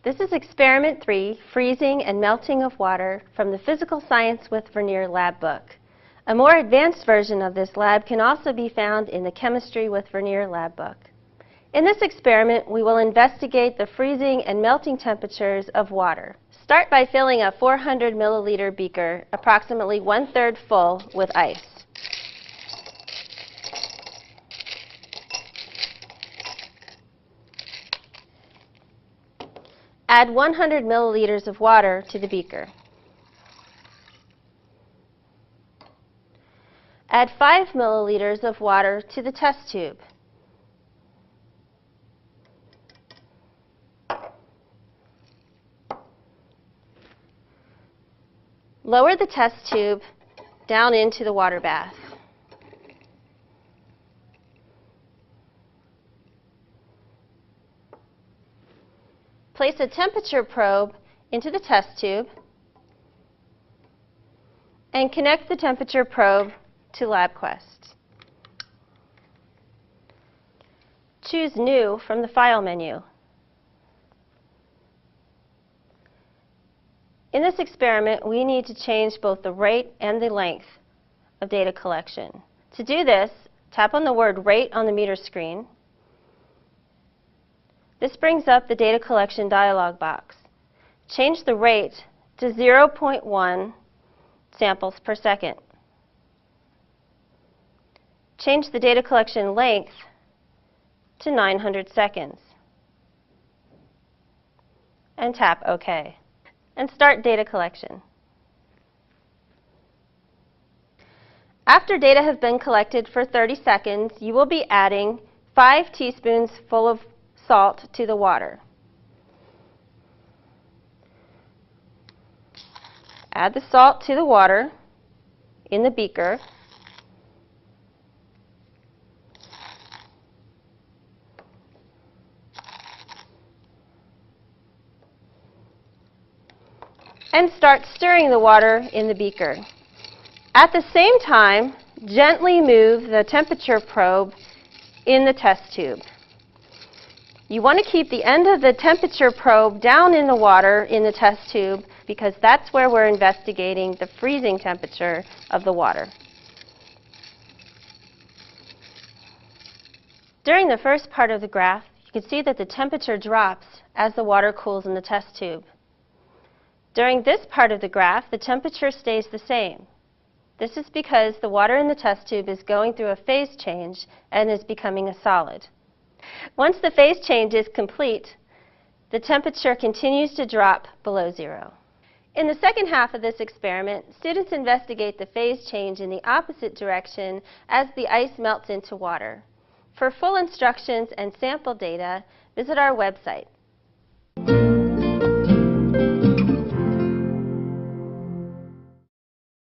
This is Experiment 3, Freezing and Melting of Water, from the Physical Science with Vernier lab book. A more advanced version of this lab can also be found in the Chemistry with Vernier lab book. In this experiment, we will investigate the freezing and melting temperatures of water. Start by filling a 400 milliliter beaker, approximately 1/3 full, with ice. Add 100 milliliters of water to the beaker. Add 5 milliliters of water to the test tube. Lower the test tube down into the water bath. Place a temperature probe into the test tube and connect the temperature probe to LabQuest. Choose New from the File menu. In this experiment, we need to change both the rate and the length of data collection. To do this, tap on the word Rate on the meter screen. This brings up the data collection dialog box. Change the rate to 0.1 samples per second. Change the data collection length to 900 seconds. And tap OK. And start data collection. After data has been collected for 30 seconds, you will be adding 5 teaspoons full of salt to the water. Add the salt to the water in the beaker. And start stirring the water in the beaker. At the same time, gently move the temperature probe in the test tube. You want to keep the end of the temperature probe down in the water in the test tube because that's where we're investigating the freezing temperature of the water. During the first part of the graph, you can see that the temperature drops as the water cools in the test tube. During this part of the graph, the temperature stays the same. This is because the water in the test tube is going through a phase change and is becoming a solid. Once the phase change is complete, the temperature continues to drop below zero. In the second half of this experiment, students investigate the phase change in the opposite direction as the ice melts into water. For full instructions and sample data, visit our website.